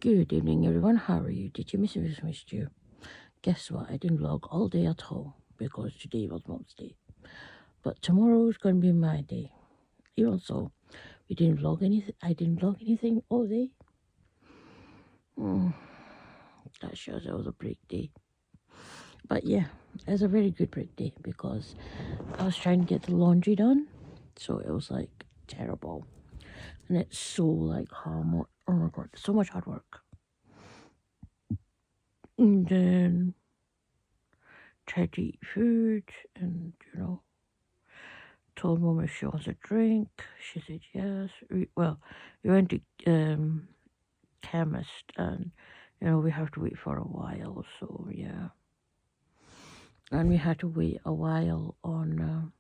Good evening, everyone. How are you? Did you miss me? Missed you? Guess what? I didn't vlog all day at all because today was Mom's Day. But tomorrow is going to be my day. Even so, we didn't vlog anything. I didn't vlog anything all day. That shows it was a break day. But yeah, it was a very good break day because I was trying to get the laundry done, so it was like terrible, and it's so like hard. Oh my god, so much hard work. And then tried to eat food, and told mom if she wants a drink. She said yes. We went to chemist, and we have to wait for a while. So yeah, and we had to wait a while on.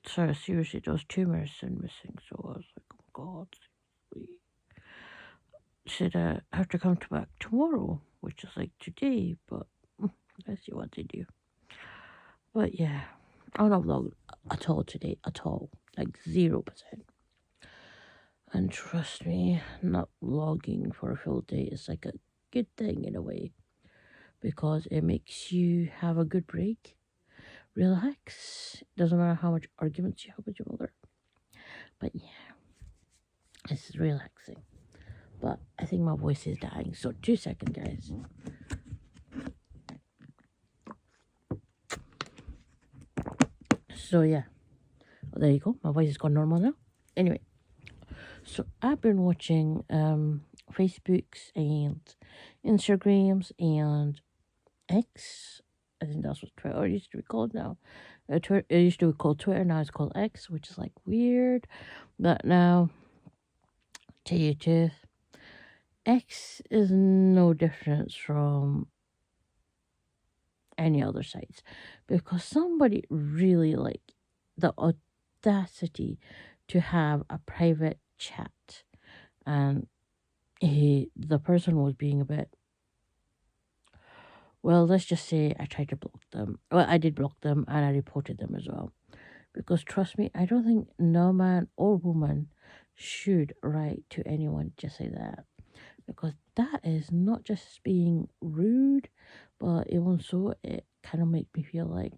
Sorry, seriously, there was 2 medicine missing. So I was like, oh god. Seriously. She said I have to come back tomorrow, which is like today, but let's see what they do. But yeah, I'll not vlog at all today, at all. Like 0%. And trust me, not vlogging for a full day is like a good thing in a way because it makes you have a good break, relax. Doesn't matter how much arguments you have with your mother. But yeah, it's relaxing. But I think my voice is dying, so 2 seconds, guys. So yeah, there you go. My voice is gone normal now. Anyway, so I've been watching Facebooks and Instagrams and X. I think that's what Twitter used to be called now. It used to be called Twitter, now it's called X, which is like weird. But now, tell you the truth, X is no different from any other sites because somebody really like the audacity to have a private chat, and the person was being a bit, well, let's just say I tried to block them. Well, I did block them and I reported them as well. Because trust me, I don't think no man or woman should write to anyone just like that. Because that is not just being rude, but even so, it kind of makes me feel like,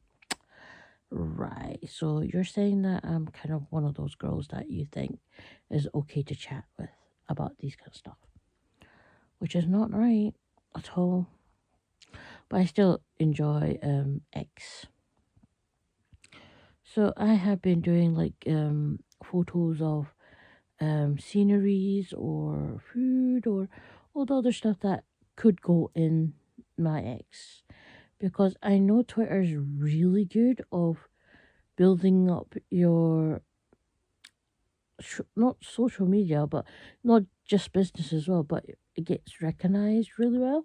right, so you're saying that I'm kind of one of those girls that you think is okay to chat with about these kind of stuff, which is not right at all. But I still enjoy X. So I have been doing like photos of sceneries or food or all the other stuff that could go in my X, because I know Twitter is really good of building up your not social media, but not just business as well, but it gets recognized really well.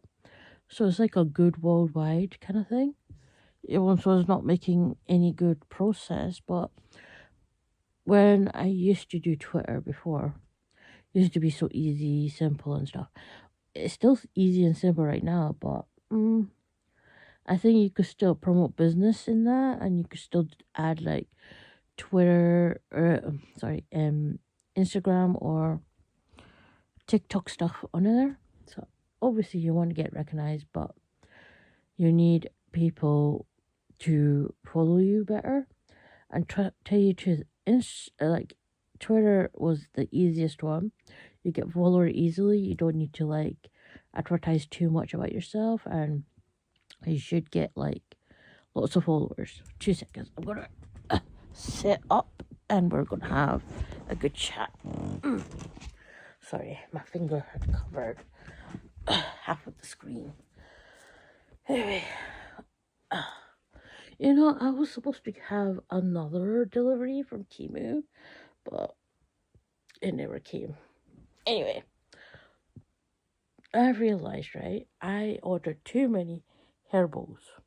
So it's like a good worldwide kind of thing. Everyone was not making any good process, but when I used to do Twitter before, it used to be so easy, simple, and stuff. It's still easy and simple right now, but I think you could still promote business in that, and you could still add like Twitter, Instagram or TikTok stuff on there. So obviously you want to get recognized, but you need people to follow you better. And tell you the truth, like Twitter was the easiest one. You get followed easily. You don't need to like advertise too much about yourself, and you should get like lots of followers. 2 seconds. I'm gonna sit up, and we're gonna have a good chat. Sorry, my finger had covered half of the screen. Anyway, I was supposed to have another delivery from Temu, but it never came. Anyway, I realized, right, I ordered too many hair bows.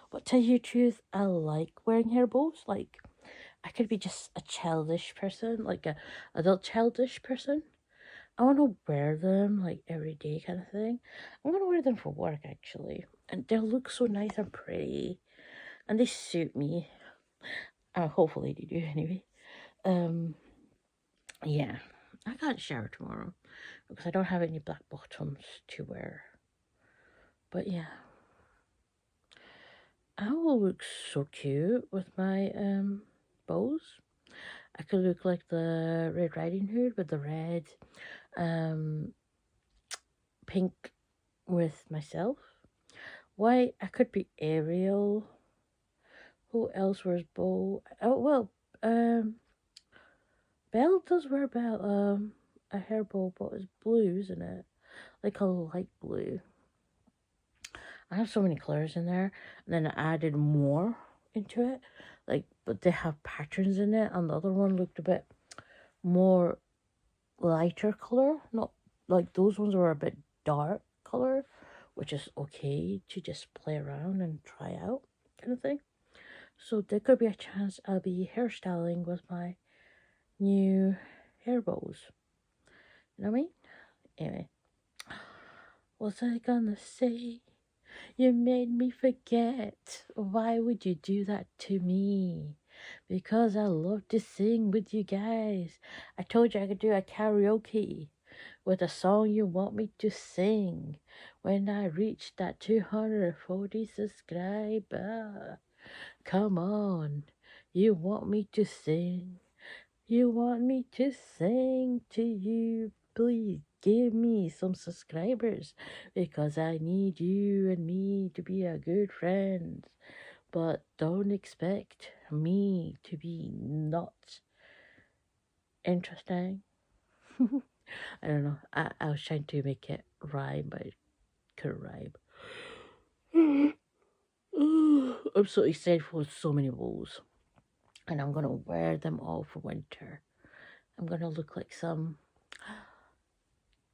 But tell you the truth, I like wearing hair bows. Like, I could be just a childish person, like a adult childish person. I want to wear them like every day kind of thing. I'm going to wear them for work actually. And they'll look so nice and pretty. And they suit me. Hopefully they do anyway. Um, Yeah, I can't shower tomorrow because I don't have any black bottoms to wear. But yeah, I will look so cute with my bows. I could look like the Red Riding Hood with the red, um, pink with myself. White, I could be Ariel. Who else wears bow? Oh well, Belle does wear a hair bow, but it's blue, isn't it? Like a light blue. I have so many colors in there, and then I added more into it. Like, but they have patterns in it, and the other one looked a bit more lighter color. Not like those ones were a bit dark color, which is okay to just play around and try out, kind of thing. So there could be a chance I'll be hairstyling with my new hair bows. You know what I mean? Anyway, what's I gonna say? You made me forget. Why would you do that to me? Because I love to sing with you guys. I told you I could do a karaoke with a song you want me to sing when I reach that 240 subscriber. Come on. You want me to sing? You want me to sing to you? Please give me some subscribers because I need you and me to be a good friends. But don't expect me to be not interesting. I don't know. I was trying to make it rhyme, but it couldn't rhyme. I'm so excited for so many balls. And I'm gonna wear them all for winter. I'm gonna look like some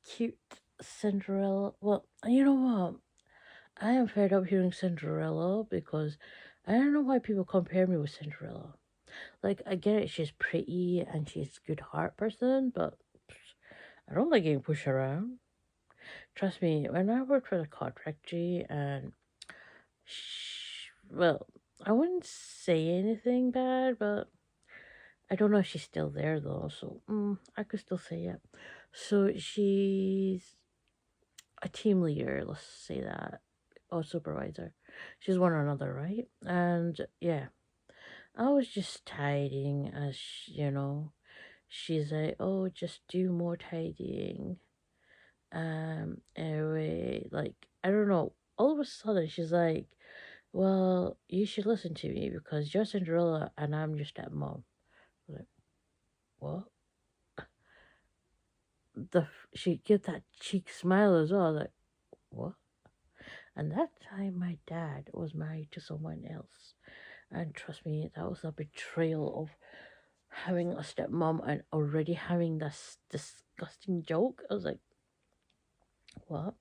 cute Cinderella. Well, you know what? I am fed up hearing Cinderella because I don't know why people compare me with Cinderella. Like, I get it, she's pretty and she's a good heart person, but I don't like getting pushed around. Trust me, when I worked for the card factory and well, I wouldn't say anything bad, but I don't know if she's still there though, so I could still say it. So she's a team leader, let's say that, or supervisor. She's one or another, right? And yeah, I was just tidying as she's like, oh, just do more tidying. Anyway, like, I don't know. All of a sudden, she's like, well, you should listen to me because you're Cinderella and I'm your stepmom. Like, what? She gave that cheek smile as well. Like, what? And that time, my dad was married to someone else. And trust me, that was a betrayal of having a stepmom and already having this disgusting joke. I was like, what?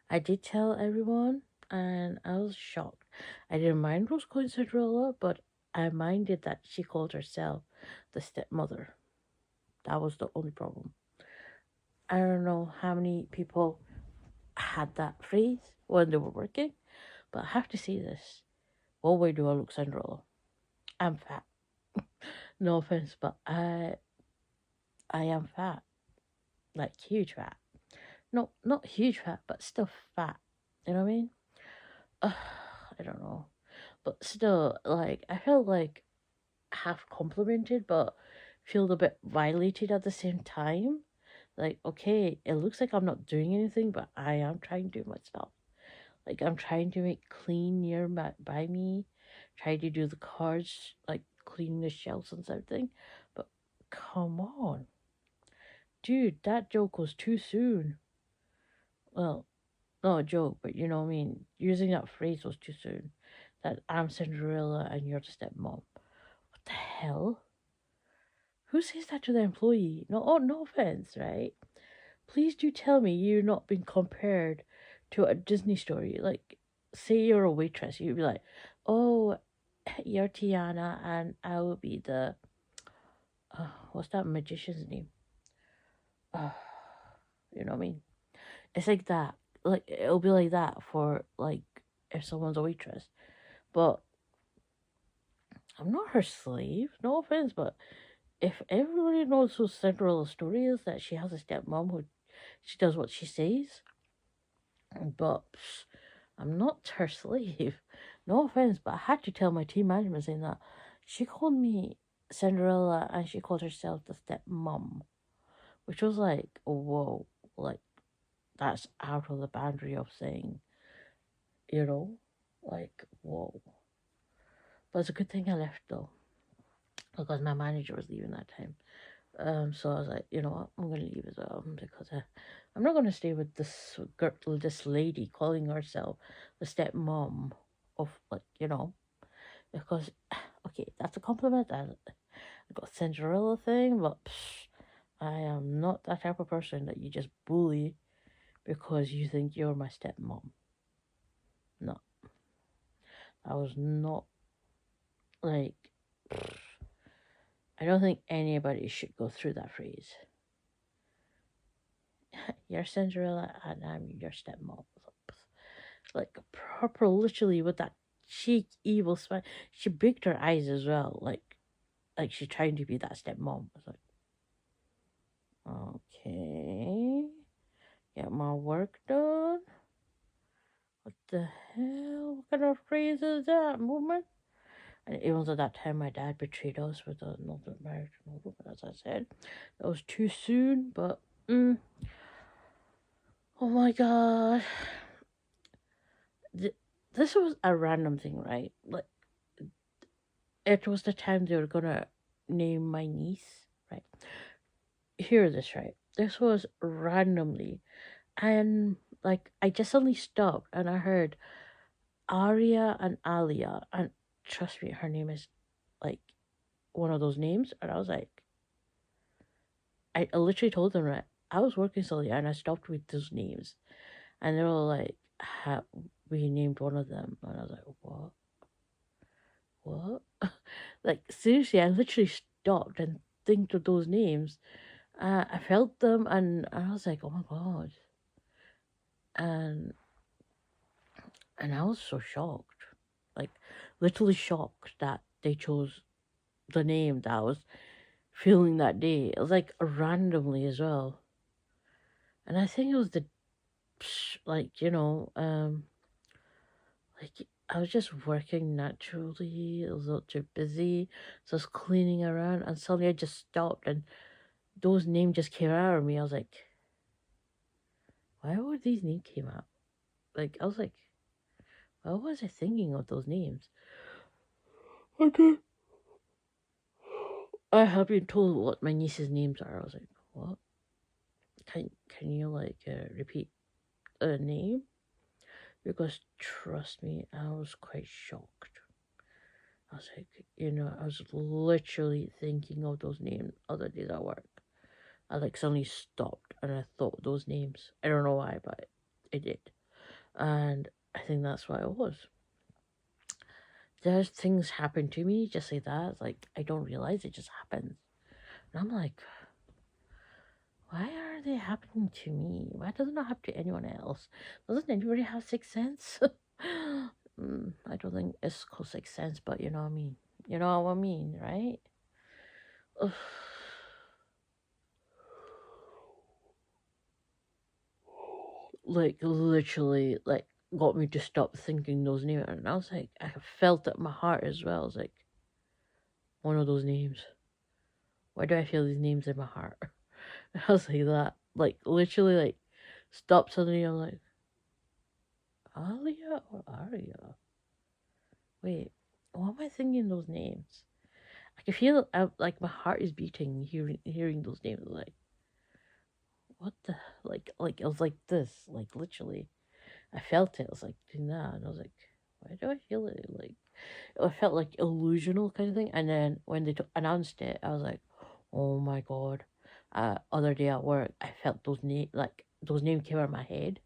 I did tell everyone, and I was shocked. I didn't mind Rose calling Cinderella, but I minded that she called herself the stepmother. That was the only problem. I don't know how many people had that phrase when they were working, but I have to say this. What way do I look Cinderella? I'm fat. No offense, but I am fat. Like huge fat. No, not huge fat, but still fat. You know what I mean? I don't know. But still, like, I felt like half complimented, but feel a bit violated at the same time. Like, okay, it looks like I'm not doing anything, but I am trying to do my stuff. Like, I'm trying to make clean by me, try to do the cards, like cleaning the shelves and something. But come on, dude, that joke was too soon. Well, not a joke, but you know what I mean. Using that phrase was too soon. That I'm Cinderella and you're the stepmom. What the hell? Who says that to the employee? No, oh, no offense, right? Please do tell me you're not being compared to a Disney story. Like, say you're a waitress, you'd be like, "Oh, you're Tiana, and I will be the what's that magician's name?" Uh, you know what I mean? It's like that. Like it'll be like that for like if someone's a waitress, but I'm not her slave. No offense, but if everybody knows who Cinderella's story is, that she has a stepmom who she does what she says, but I'm not her slave. No offense, but I had to tell my team management saying that she called me Cinderella and she called herself the stepmom, which was like, whoa, like that's out of the boundary of saying, you know, like whoa. But it's a good thing I left though, because my manager was leaving that time. So I was like, you know what, I'm gonna leave as well because I'm not gonna stay with this girl, this lady calling herself the stepmom of like because okay, that's a compliment. I got Cinderella thing, but I am not that type of person that you just bully because you think you're my stepmom. No, I was not like. I don't think anybody should go through that phrase. You're Cinderella and I'm your stepmom. Like proper, literally with that cheek evil smile. She bigged her eyes as well, like she's trying to be that stepmom. I was like, okay, get my work done. What the hell? What kind of phrase is that, movement? And even though that time my dad betrayed us with another marriage movement, as I said, that was too soon. But oh my god, this was a random thing, right? Like it was the time they were gonna name my niece, right? Hear this, right? This was randomly, and like I just suddenly stopped and I heard Aria and Alia, and trust me, her name is like one of those names, and I was like, I literally told them, right, I was working solely and I stopped with those names, and they were like, we named one of them, and I was like, what? Like seriously, I literally stopped and think of those names. I felt them, and I was like, oh my god, and I was so shocked, like literally shocked that they chose the name that I was feeling that day. It was like randomly as well, and I think it was the like like I was just working naturally. I was a little too busy, so I was cleaning around, and suddenly I just stopped, and those names just came out of me. I was like, why would these names came out? Like I was like, why was I thinking of those names? Okay. I have been told what my niece's names are. I was like, what? Can you like repeat a name? Because trust me, I was quite shocked. I was like, I was literally thinking of those names other days at work. I like suddenly stopped and I thought those names. I don't know why, but I did. And I think that's why it was. There's things happen to me just like that. Like I don't realize it just happens. And I'm like, why are they happening to me? Why doesn't it happen to anyone else? Doesn't anybody have sixth sense? I don't think it's called sixth sense, but you know what I mean. You know what I mean, right? Ugh. Like literally, like got me to stop thinking those names, and I was like, I felt it in my heart as well. I was like, one of those names. Why do I feel these names in my heart? I was like that, like literally, like stopped suddenly. I'm like, Alia or Aria? Wait, why am I thinking those names? I can feel like my heart is beating hearing those names. Like what the like I was like this, like literally. I felt it. I was like doing that, and I was like, why do I feel it? Like it felt like illusional kind of thing. And then when they announced it, I was like, oh my god. Other day at work, I felt those names came out of my head,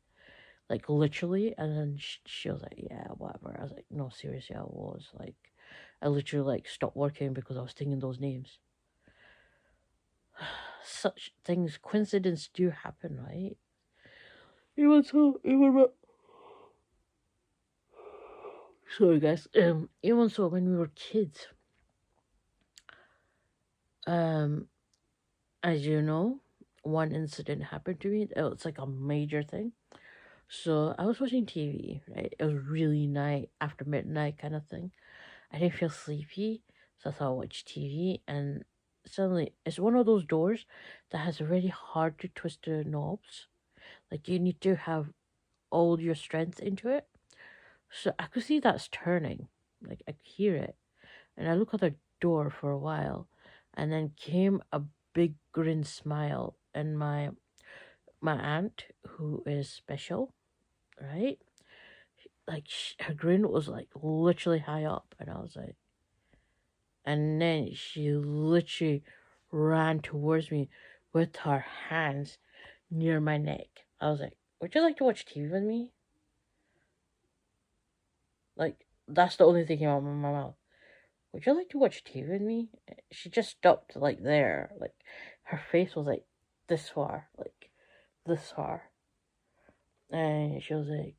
like literally. And then she was like, yeah, whatever. I was like, no, seriously, I was like, I literally like stopped working because I was thinking those names. Such things, coincidence do happen, right? Even sorry guys. Even so, when we were kids, Um, as you know, one incident happened to me. It was like a major thing. So I was watching TV, right? It was really night after midnight kind of thing. I didn't feel sleepy, so I thought I'd watch TV, and suddenly it's one of those doors that has really hard to twist the knobs. Like you need to have all your strength into it. So I could see that's turning. Like I could hear it. And I look at the door for a while, and then came a big grin smile, and my aunt, who is special, right? Like her grin was like literally high up, and I was like, and then she literally ran towards me with her hands near my neck. I was like, "Would you like to watch TV with me?" Like that's the only thing came out of my mouth. Would you like to watch TV with me? She just stopped like there, like her face was like this far, like this far, and she was like,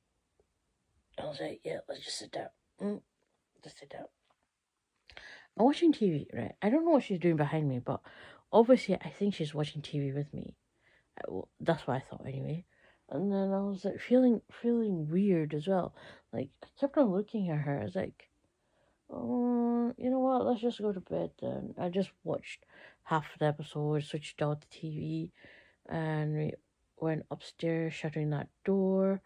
I was like, yeah, let's just sit down. Just sit down. I'm watching TV, right? I don't know what she's doing behind me, but obviously I think she's watching TV with me. Well, that's what I thought anyway. And then I was like feeling weird as well. Like I kept on looking at her. I was like, oh, you know what? Let's just go to bed then. I just watched half the episode, switched out the TV, and we went upstairs, shutting that door.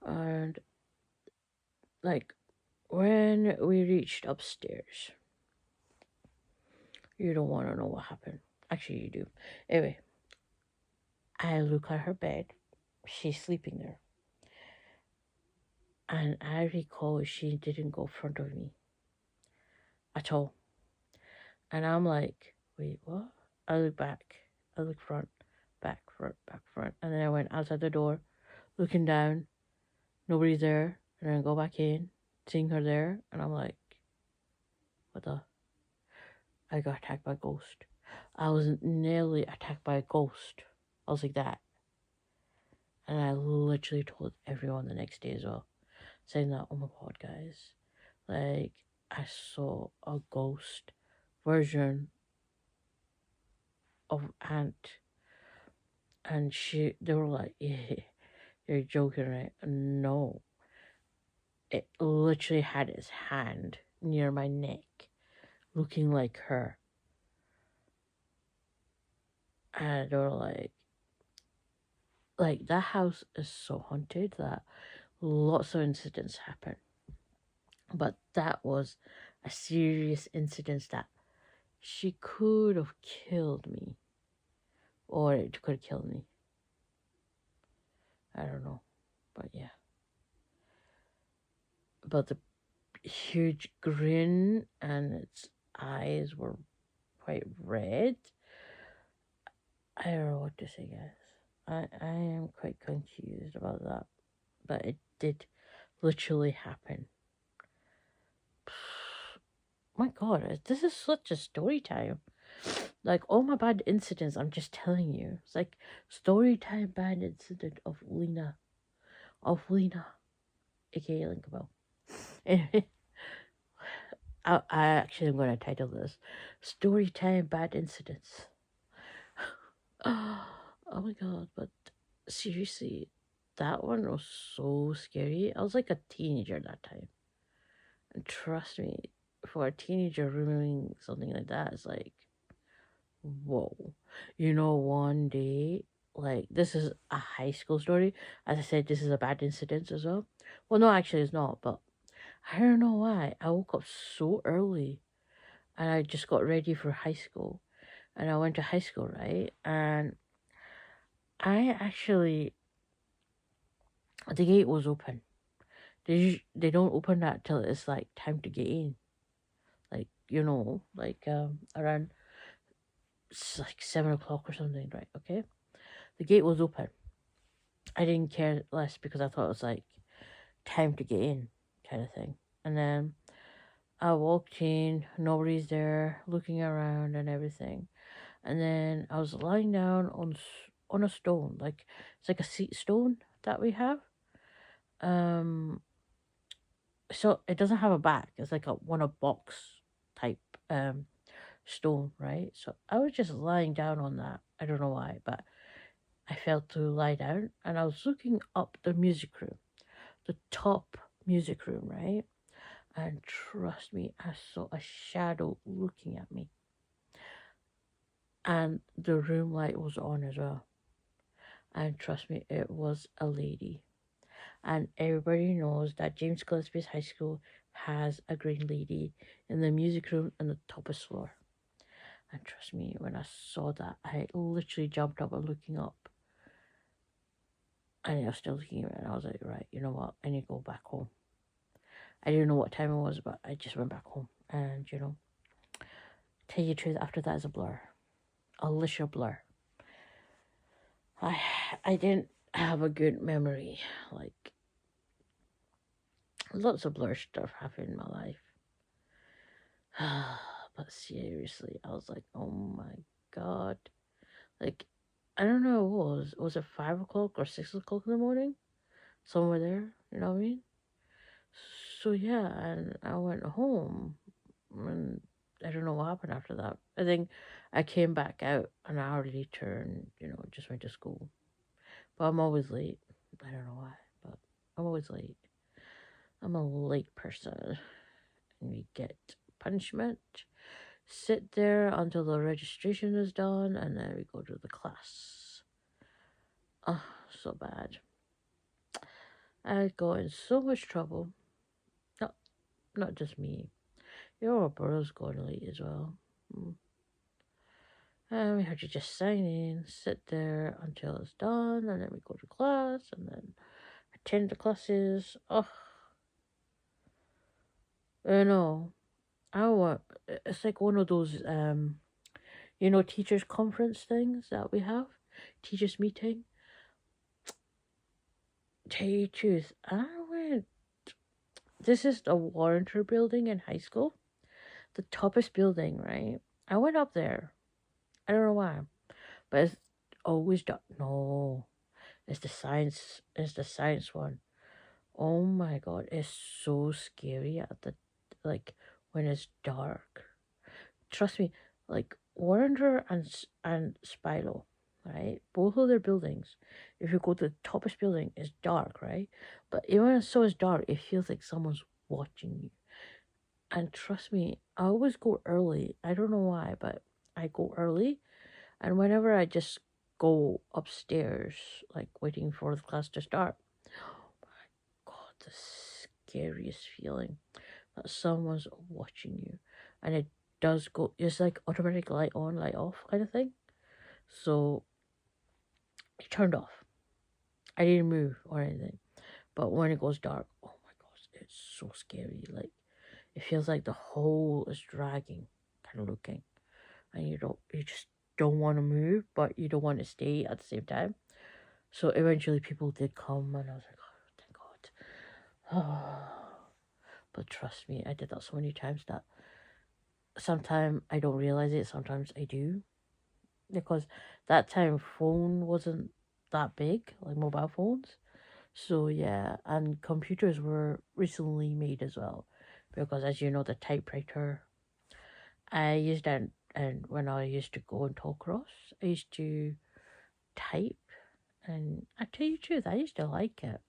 And like when we reached upstairs, you don't want to know what happened. Actually, you do. Anyway, I look at her bed. She's sleeping there. And I recall she didn't go front of me at all. And I'm like, wait, what? I look back. I look front, back, front, back, front. And then I went outside the door, looking down. Nobody's there. And then I go back in, seeing her there. And I'm like, what the? I got attacked by a ghost. I was nearly attacked by a ghost. I was like that. And I literally told everyone the next day as well, saying that, oh my god, guys. Like, I saw a ghost version of Aunt, and they were like, yeah, you're joking, right? No, it literally had its hand near my neck, looking like her. And they were like that house is so haunted that lots of incidents happen. But that was a serious incident that she could have killed me, or it could have killed me. I don't know, but yeah. But the huge grin and its eyes were quite red. I don't know what to say, guys. I am quite confused about that, but it did literally happen. My god, this is such a story time. Like all my bad incidents, I'm just telling you. It's like story time bad incident of Lena. Aka Linkabell. Anyway, I actually am going to title this Story Time Bad Incidents. Oh my god, but seriously, that one was so scary. I was like a teenager that time. And trust me, for a teenager remembering something like that, it's like, whoa. You know, one day, like, this is a high school story. As I said, this is a bad incident as well. Well, no, actually, it's not, but I don't know why. I woke up so early and I just got ready for high school. And I went to high school, right? And I actually, the gate was open. They don't open that till it's like time to get in. Like, around like 7 o'clock or something, right? Okay. The gate was open. I didn't care less because I thought it was like time to get in kind of thing. And then I walked in, nobody's there, looking around and everything. And then I was lying down on a stone, like it's like a seat stone that we have. Um, so it doesn't have a back. It's like a box type. Um, stone, right? So I was just lying down on that. I don't know why, but I felt to lie down and I was looking up the music room, the top music room, right? And trust me, I saw a shadow looking at me. And the room light was on as well. And trust me, it was a lady. And everybody knows that James Gillespie's High School has a green lady in the music room on the topest floor. And trust me, when I saw that, I literally jumped up and looking up. And I was still looking at it, and I was like, right, you know what? I need to go back home. I didn't know what time it was, but I just went back home. And, tell you the truth, after that is a blur. A literal blur. I didn't have a good memory. Like, lots of blur stuff happened in my life. But seriously, I was like, oh my God. Like, I don't know what it was it 5 o'clock or 6 o'clock in the morning? Somewhere there, you know what I mean? So yeah, and I went home and I don't know what happened after that. I think I came back out an hour later and, just went to school. But I'm always late. I don't know why, but I'm always late. I'm a late person. And we get punishment, sit there until the registration is done, and then we go to the class. Oh, so bad. I got in so much trouble. Not just me. Your brother's going late as well. And we have to just sign in, sit there until it's done, and then we go to class, and then attend the classes. Oh, I know. It's like one of those, teachers' conference things that we have, teachers' meeting. Tell you the truth, this is the Warrenter building in high school, the toppest building, right? I went up there. I don't know why, but it's always dark. No, it's the science one. Oh my God, it's so scary like, when it's dark. Trust me, like, Warrender and Spilo, right? Both of their buildings, if you go to the toppest building, it's dark, right? But even when it's so it's dark, it feels like someone's watching you. And trust me, I always go early. I don't know why, but I go early. And whenever I just go upstairs, like waiting for the class to start, oh my God, the scariest feeling that someone's watching you. And it does go, it's like automatic light on, light off kind of thing. So it turned off. I didn't move or anything. But when it goes dark, oh my gosh, it's so scary. Like, it feels like the hole is dragging, kind of looking. And you just don't want to move, but you don't want to stay at the same time. So eventually people did come, and I was like, oh, thank God. But trust me, I did that so many times that sometimes I don't realize it, sometimes I do. Because that time phone wasn't that big, like mobile phones. So yeah, and computers were recently made as well. Because as you know, the typewriter, I used that, and when I used to go and talk cross, I used to type, and I tell you the truth, I used to like it.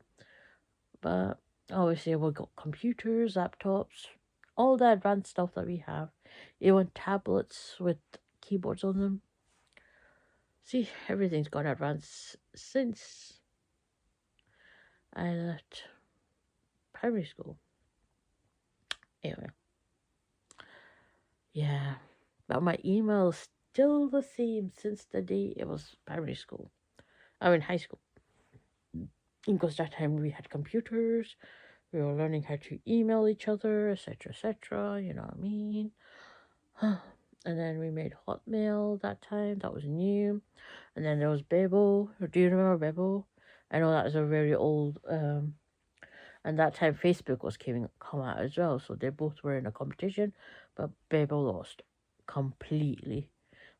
But obviously we got computers, laptops, all the advanced stuff that we have, even tablets with keyboards on them. See, everything's got advanced since I left primary school. Anyway, yeah, but my email's still the same since the day it was primary school. I mean high school. Because that time we had computers, we were learning how to email each other, etc., etc. You know what I mean? And then we made Hotmail that time. That was new. And then there was Bebo. Do you remember Bebo? I know that was a very old. And that time Facebook was come out as well. So they both were in a competition, but Bebo lost completely.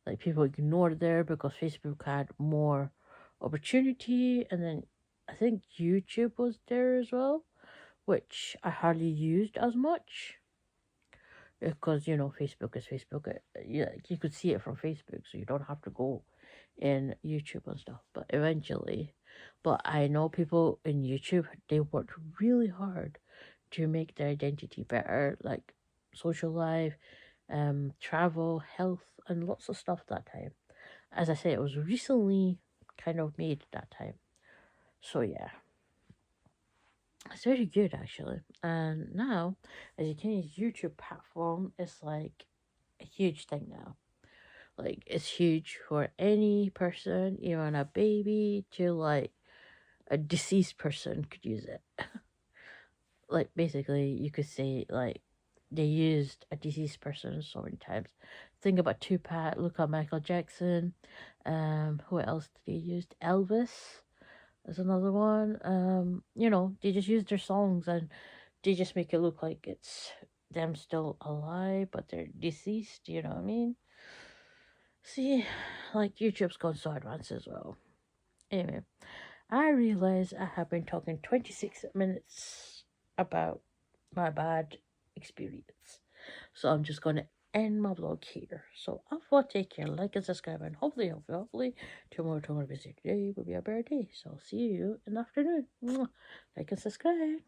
Like, people ignored there because Facebook had more opportunity, and then I think YouTube was there as well, which I hardly used as much because Facebook is Facebook. Yeah, you could see it from Facebook, so you don't have to go in YouTube and stuff. But eventually, but I know people in YouTube, they worked really hard to make their identity better, like social life, travel, health, and lots of stuff that time. As I say, it was recently kind of made that time. So yeah, it's very good actually. And now, as you can, YouTube platform is like a huge thing now. Like it's huge for any person, even a baby to like a deceased person could use it. Like basically, you could say like they used a deceased person so many times. Think about Tupac. Look at Michael Jackson. Who else did they use? Elvis is another one. They just use their songs and they just make it look like it's them still alive, but they're deceased. You know what I mean? See, like YouTube's gone so advanced as well. Anyway, I realize I have been talking 26 minutes about my bad experience. So I'm just going to end my vlog here. So I'll take care, like and subscribe, and hopefully, tomorrow visit today will be a better day. So I'll see you in the afternoon. Mwah. Like and subscribe.